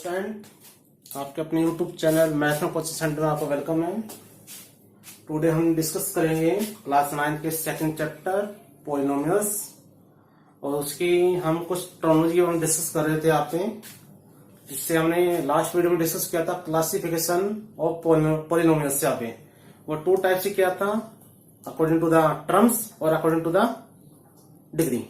Student, आपके अपने YouTube channel maths में कोचिंग सेंटर में आपका वेलकम है। टुडे हम डिस्कस करेंगे क्लास 9 के सेकंड चैप्टर पॉलिनोमियल्स और उसकी हम कुछ टर्मिनोलॉजी हम डिस्कस कर रहे थे आप पे, जिससे हमने लास्ट वीडियो में डिस्कस किया था क्लासिफिकेशन ऑफ पॉलिनोमियल्स से आप पे। वो टू टाइप से किया था, अकॉर्डिंग टू द टर्म्स और अकॉर्डिंग टू द डिग्री।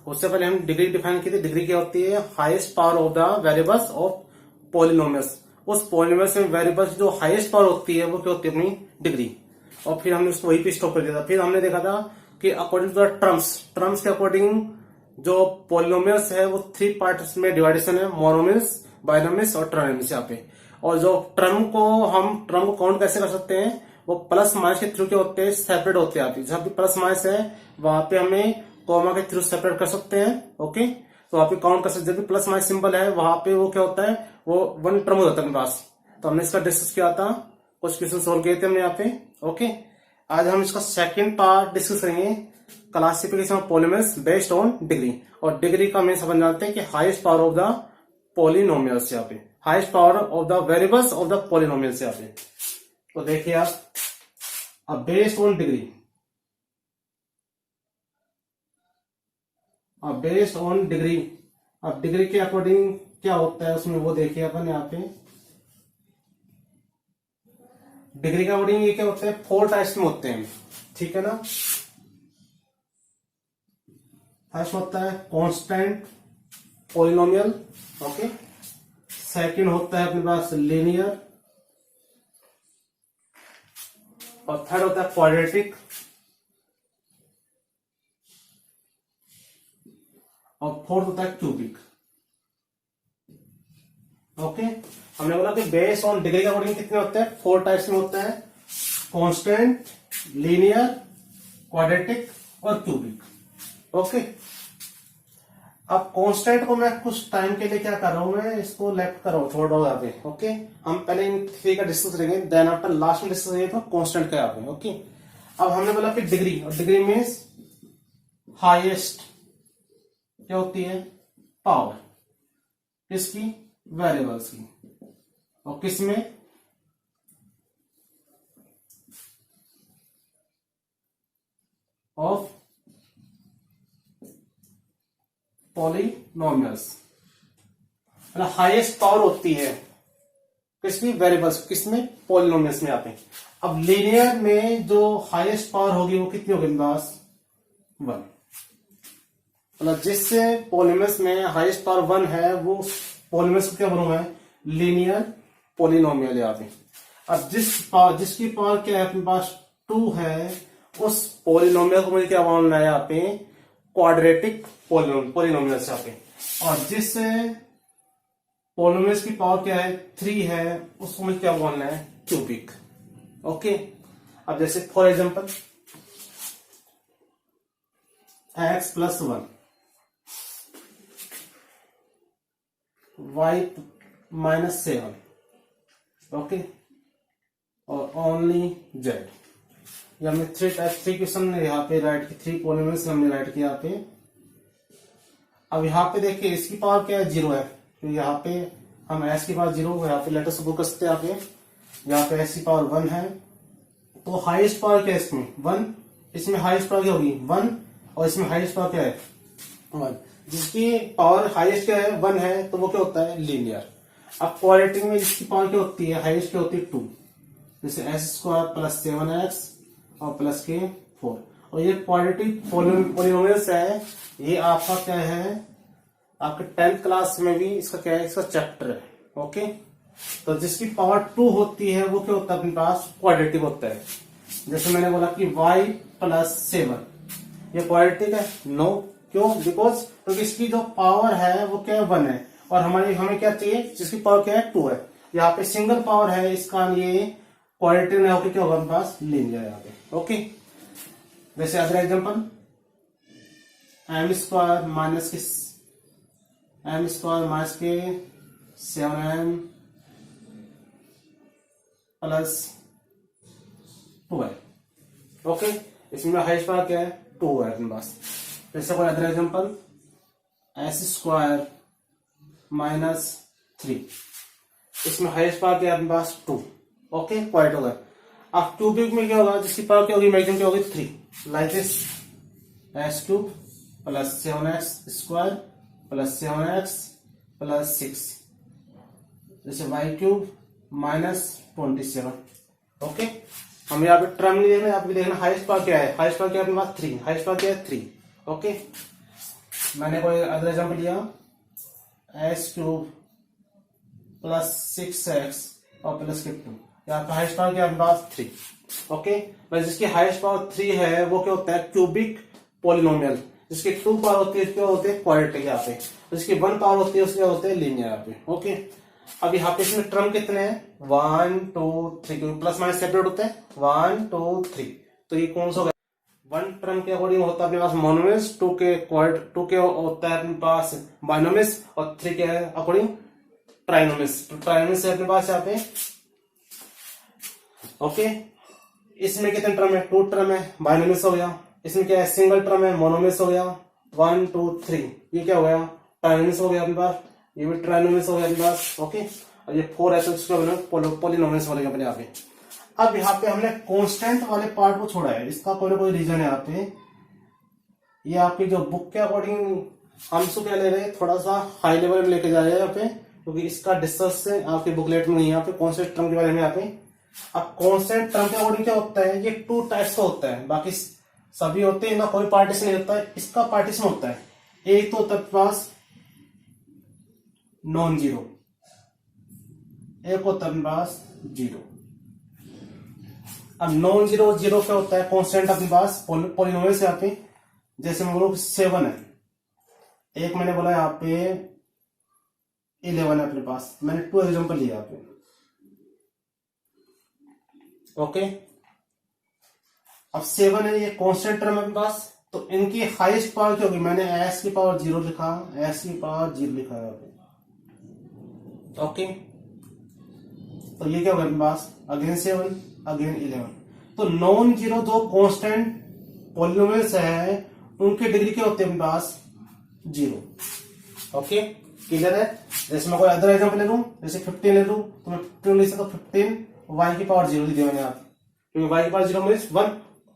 उससे पहले हम डिग्री डिफाइन की थी। डिग्री क्या होती है? Highest power of the variables of polynomials. उस पॉलिनोमियल्स में वेरिएबल्स जो हाईएस्ट पावर होती है वो क्या होती है? अपनी डिग्री। और फिर हमने उसको वही पे स्टॉप कर दिया था। फिर हमने देखा था कि अकॉर्डिंग टू द टर्म्स के अकॉर्डिंग जो पॉलिनोमियल्स है वो 3 पार्ट्स में डिवाइडेशन है, मोनोमियल्स, बाइनोमियल्स और ट्राइनोमियल्स यहाँ पे। और जो टर्म को काउंट कैसे कर सकते हैं? वो प्लस माइनस के थ्रू क्या होते हैं? सेपरेट होते हैं। यहाँ पे जहां भी प्लस माइनस है वहां पे हमें कॉमा के थ्रू सेपरेट कर सकते हैं। ओके, तो वहां पे काउंट कर सकते हैं। जब भी प्लस माइनस सिंबल है वहां पे वो क्या होता है? वो वन टर्म हो जाता है अपने पास। तो हमने इसका डिस्कस किया था, कुछ क्वेश्चन सोल्व किए थे हमने यहाँ पे। ओके, आज हम इसका सेकंड पार्ट डिस्कस करेंगे, classification of polynomials based on degree. और डिग्री का हमें समझ जानते हैं कि highest power of the polynomials, यहाँ पे highest power of the variables of the polynomials यहाँ पे। तो देखिए आप, अब बेस्ड ऑन डिग्री, अब बेस्ड ऑन डिग्री, अब डिग्री के अकॉर्डिंग क्या होता है उसमें वो देखिए अपन यहाँ पे। डिग्री के अकॉर्डिंग ये क्या होता है? 4 टाइप्स में होते हैं, ठीक है ना। फर्स्ट होता है कांस्टेंट पॉलिनोमियल, ओके। सेकंड होता है अपने पास लीनियर, और थर्ड होता है क्वाड्रेटिक, और फोर्थ होता है क्यूबिक। ओके, हमने बोला कि बेस्ड ऑन डिग्री के अकॉर्डिंग कितने होते हैं? 4 टाइप्स में होता है, कांस्टेंट, लीनियर, क्वाड्रेटिक और क्यूबिक। ओके, अब कांस्टेंट को मैं कुछ टाइम के लिए क्या कर रहा हूं, मैं इसको लेफ्ट कर रहा हूं, छोड़ रहा हूं यहाँ पे। ओके, हम पहले इन 3 का डिस्कस करेंगे, देन आफ्टर लास्ट में डिस्कस करेंगे तो कांस्टेंट क्या यहाँ पे। ओके, अब हमने बोला कि डिग्री, और डिग्री मीन्स हाईएस्ट क्या होती है? पावर किसकी? वेरिएबल्स की। और किसमें? Of polynomials. मतलब हाईएस्ट पावर होती है किसकी? वेरिएबल्स। किसमें? पॉलिनोमियल्स में आते हैं। अब लीनियर में जो हाईएस्ट पावर होगी वो कितनी होगी? बस 1। मतलब जिससे पॉलिनोमियल्स में हाईएस्ट पावर 1 है वो पॉलिनोमियल्स क्या बनूंगा? लीनियर पॉलिनोमियल यहाँ पे। अब जिसकी पावर क्या है अपने पास? 2 है, उस पॉलिनोमियल को मुझे क्या बोलना है यहाँ पे? क्वाड्रेटिक पॉलिनोमियल्स यहाँ पे। और जिस पॉलिनोमियल्स की पावर क्या है? 3 है, उसको मुझे क्या बोलना है? क्यूबिक। ओके, अब जैसे for example x + 1 y - 7, okay, और ओनली z। ये हमने 3 क्वेश्चन यहाँ पे राइट की, 3 पॉलिनोमियल्स हमने राइट किया यहाँ पे। अब यहाँ पे देखिए इसकी पावर क्या है? 0 है, तो यहाँ पे हम s की पावर 0 यहाँ पे लेटर सपोज कर सकते हैं। यहाँ पे s की पावर 1 है, तो हाईएस्ट पावर क्या है इसमें? 1। इसमें हाईएस्ट पावर क्या होगी? 1, और इसमें हाईएस्ट पावर क्या है? 1। जिसकी पावर हाईएस्ट क्या है? 1 है, तो वो क्या होता है? लीनियर। अब क्वाड्रेटिक में जिसकी पावर क्या होती है? हाईएस्ट क्या होती है? 2। जैसे s² + 7x और प्लस के 4। और ये क्वाड्रेटिक पॉलिनोमियल्स है, ये आपका क्या है? आपके 10th क्लास में भी इसका क्या है? इसका चैप्टर है। ओके, तो जिसकी पावर 2 होती है वो क्या होता है अपने पास? क्वाड्रेटिक होता है। जैसे मैंने बोला कि y + 7, ये क्वाड्रेटिक है? नो। क्यों? बिकॉज क्योंकि इसकी जो पावर है वो क्या है? 1 है, और हमें क्या चाहिए? जिसकी पावर क्या है? 2 है। यहाँ पे सिंगल पावर है, इसका ये क्वाड्रेटिक में होकर क्या होगा अपने पास? लीनियर यहाँ पे। ओके, जैसे अदर एग्जांपल m² - के 7m + 12। ओके, इसमें हाईएस्ट पावर क्या है? 2 है अपने पास। जैसे कोई अदर एग्जांपल s² - 3, इसमें हाईएस्ट पावर क्या है अपने पास 2। ओके, क्वाइट होगा। अब क्यूबिक में क्या होगा, जिसकी पावर क्या होगी, मैक्सिमम क्या होगी 3। Like this x cube plus 7x square plus 7x plus 6, जैसे वाई क्यूब माइनस 27। ओके, हम यहाँ पे टर्म नहीं देखना, यहाँ पे देखना हाईएस्ट पावर क्या है। हाईएस्ट पावर क्या है अपने पास 3। हाईएस्ट पावर क्या है 3। ओके, मैंने कोई अदर एग्जाम्पल लिया, एक्स क्यूब प्लस 6x और प्लस 2। यहाँ पे हाईएस्ट पावर क्या है अपने पास 3। ओके, बस जिसकी हाईएस्ट पावर 3 है वो क्या होता है क्यूबिक पोलिनोमियल। जिसकी 2 पावर होती है क्या होते हैं क्वाड्रेटिक यहाँ पे। जिसकी 1 पावर होती है उसके होते हैं लीनियर यहाँ पे। ओके, अब यहाँ पे इसमें टर्म कितने हैं 1 2 3, क्योंकि प्लस माइनस सेपरेट होते हैं 1 2 3। तो ये कौन सा होगा, 1 टर्म के अकॉर्डिंग होता है अपने पास मोनोमियल्स, 2 के होता है अपने पास बाइनोमियल्स, और 3 के अकॉर्डिंग ट्राइनोमियल्स। ट्राइनोमियल्स है अपने पास यहाँ पे। ओके, इसमें कितने टर्म है 2 टर्म है, बाइनोमियल्स हो गया। इसमें क्या है सिंगल टर्म है, मोनोमियल्स हो गया 1 2 3। ये क्या हो गया ट्राइनोमियल्स हो गया अपने पास, ये भी ट्राइनोमियल्स हो गया अपने पास। ओके, और ये 4 है तो इसको पोलिनोमियल्स हो गया अपने यहाँ पे। अब यहाँ पे हमने कांस्टेंट वाले पार्ट को छोड़ा है, इसका कोई ना कोई रीजन है यहाँ पे। ये आपकी जो बुक के अकॉर्डिंग हम इसको क्या ले रहे हैं, थोड़ा सा हाई लेवल में लेके जा रहे हैं यहाँ पे, क्योंकि इसका डिस्कस आपके बुकलेट में नहीं है यहाँ पे कांस्टेंट टर्म के बारे में यहाँ पे। अब कांस्टेंट टर्म के अकॉर्डिंग क्या होता है, ये 2 टाइप्स का होता है, बाकी सभी होते हैं ना, कोई पार्टीशन नहीं होता है। इसका पार्टीशन होता है, एक तो होता है पास नॉन जीरो, एक होता है अपने पास जीरो। अब नॉन जीरो जीरो क्या होता है कांस्टेंट अपने पास पोलिनोमियल से यहाँ पे। जैसे मैं बोलूं 7 है, एक मैंने बोला यहाँ पे 11 है अपने पास, मैंने 2 एग्जांपल लिया यहाँ पे। ओके, अब 7 है, ये कांस्टेंट टर्म है अपने पास, तो इनकी हाईएस्ट पावर क्या होगी, मैंने x की पावर 0 लिखा, x की पावर 0 लिखा यहाँ पे। ओके, तो ये क्या होगा अपने पास अगेन 7 अगेन 11। तो नॉन जीरो जो कांस्टेंट पॉलिनोमियल्स है उनके डिग्री क्या होते हैं अपने पास 0। ओके, क्लियर है। जैसे मैं कोई अदर एग्जांपल ले लूं, जैसे 15 ले लूं, तो मैं 15 लिख सकता हूं, 15 y की पावर 0 लिख दिया मैंने यहाँ पे, क्योंकि y की पावर 0 मीन्स 1,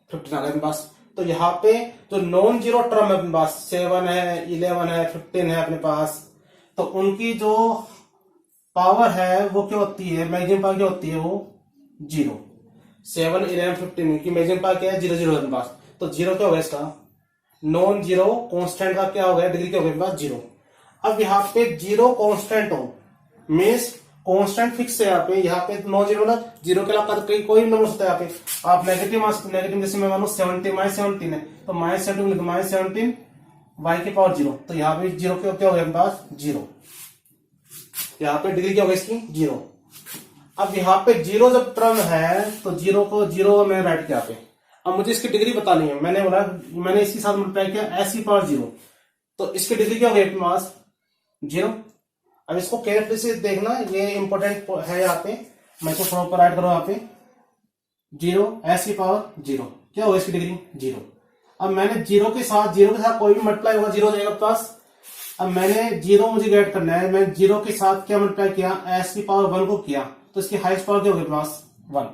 15 आ गया अपने पास। तो यहाँ पे जो नॉन जीरो टर्म है अपने पास 7 है 11 है 15 है अपने पास, तो उनकी जो पावर है वो क्या होती है, मैक्सिमम पावर क्या होती है वो 0। 7 11 15 की मैक्सिमम पावर क्या है 0 0 अपने पास। तो 0 क्या होगा इसका नॉन जीरो कांस्टेंट का क्या हो गया डिग्री क्या हो गया अपने पास 0। अब यहाँ पे 0 कांस्टेंट हो मीन्स कांस्टेंट फिक्स है यहाँ पे। यहाँ पे नॉन जीरो मतलब 0 के अलावा कोई भी नंबर होता है यहाँ पे। आप नेगेटिव जैसे मैं मानू 17 -17 है, तो -17 y की पावर 0, तो यहाँ पे 0 क्या हो गया अपने पास 0। यहाँ पे डिग्री क्या होगा इसकी 0। अब यहाँ पे 0 जब टर्म है तो 0 को 0 में राइट किया पे। अब मुझे इसकी डिग्री बतानी है, मैंने इसके साथ मल्टीप्लाई किया s की पावर 0, तो इसकी डिग्री क्या हो गई अपने पास 0। अब इसको केयरफुली से देखना, ये इंपॉर्टेंट है यहाँ पे, मैं इसको प्रॉपर राइट करूँ यहाँ पे 0 s की पावर 0 क्या होगा इसकी डिग्री 0। अब मैंने 0 के साथ कोई भी मल्टीप्लाई होगा 0 हो जाएगा पास। अब मैंने 0 मुझे गेट करना है, मैं 0 के साथ क्या मल्टीप्लाई किया s की पावर 1 को किया, तो इसकी हाईएस्ट पावर क्या होगी पास 1।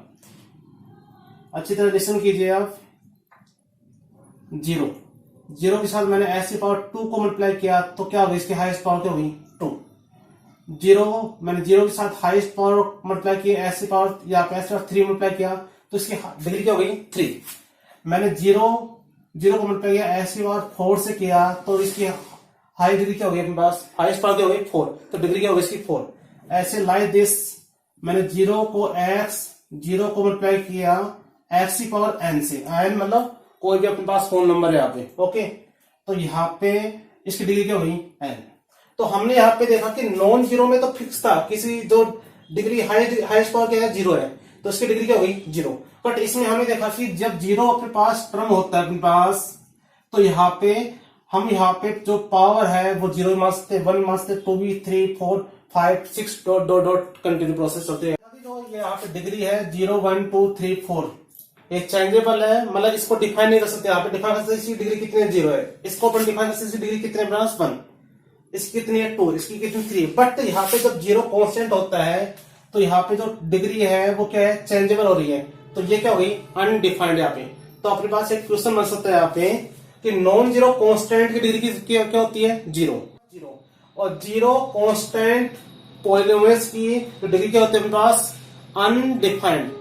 अच्छी तरह लिसन कीजिए आप, 0 के साथ मैंने s की पावर 2 को मल्टीप्लाई किया तो क्या होगी इसकी हाईएस्ट पावर क्या होगी 2। मैंने 0 के साथ हाईएस्ट पावर मल्टीप्लाई किया s की पावर यहाँ पे s की पावर 3 मल्टीप्लाई किया तो इसकी डिग्री क्या हो गई 3। मैंने 0 को मल्टीप्लाई किया s की पावर 4 से किया तो इसकी हाई डिग्री क्या होगी अपने पास हाईएस्ट पावर क्या होगी 4, तो डिग्री क्या होगी इसकी 4। ऐसे लाइक दिस मैंने 0 को मल्टीप्लाई किया x की पावर n से, n मतलब कोई भी अपने पास फोन नंबर है यहाँ पे। ओके, तो यहाँ पे इसकी डिग्री क्या होगी n। तो हमने यहाँ पे देखा कि नॉन जीरो में तो फिक्स था, किसी जो डिग्री हाईएस्ट पावर क्या है 0 है, तो इसकी डिग्री क्या होगी 0। बट इसमें हमने देखा कि जब 0 अपने पास टर्म होता है अपने पास, तो यहाँ पे जो पावर है वो 0 मानते 1 मानते 2 भी 3 4 5 6 डॉट कंटिन्यू प्रोसेस होते हैं। जो यहाँ पे डिग्री है 0 1 2 3 4 ये चेंजेबल है, मतलब इसको डिफाइन नहीं कर सकते। यहाँ पे डिफाइन कर सकते इसकी डिग्री कितने 0 है, इसको अपन डिफाइन कर सकते इसकी डिग्री कितने प्लस 1। इसकी कितनी है 2, इसकी कितनी 3। बट यहाँ पे जब 0 कांस्टेंट होता है तो यहाँ पे जो डिग्री है वो क्या है, चेंजेबल हो रही है, तो ये क्या होगी, अनडिफाइंड यहाँ पे। तो अपने पास एक क्वेश्चन बन सकता है यहाँ पे कि नॉन जीरो कांस्टेंट की डिग्री क्या होती है, 0। और 0 कांस्टेंट पॉलिनोमियल्स की डिग्री क्या होती है अपने पास, अनडिफाइंड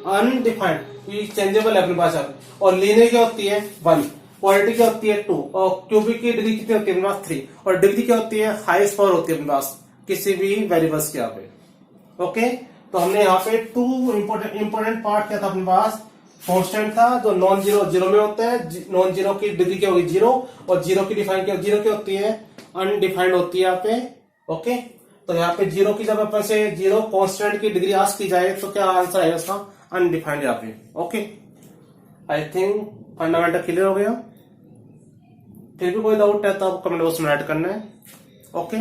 ये चेंजेबल है अपने पास। और लीनियर क्या होती है 1, क्वालिटी क्या होती है 2, और क्यूबिक की डिग्री कितनी होती है अपने पास 3, और डिग्री क्या होती है, हाईएस्ट पावर होती है अपने पास किसी भी वेरिएबल्स के यहाँ पे। ओके, तो हमने यहाँ पे 2 इंपोर्टेंट पार्ट क्या था अपने पास, कांस्टेंट था जो नॉन जीरो में होता है, नॉन जीरो की डिग्री क्या होगी 0, और जीरो की डिफाइन क्या, जीरो क्या होती है, अनडिफाइंड होती है यहाँ पे। ओके, तो यहाँ पे 0 की जब अपन से 0 कांस्टेंट की डिग्री आस्क की जाए तो क्या आंसर आएगा उसका, अनडिफाइंड यहाँ पे। Okay, I think fundamental clear हो गया। फिर भी कोई डाउट है तो आप कमेंट बॉक्स में ऐड करना है। Okay,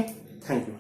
thank you.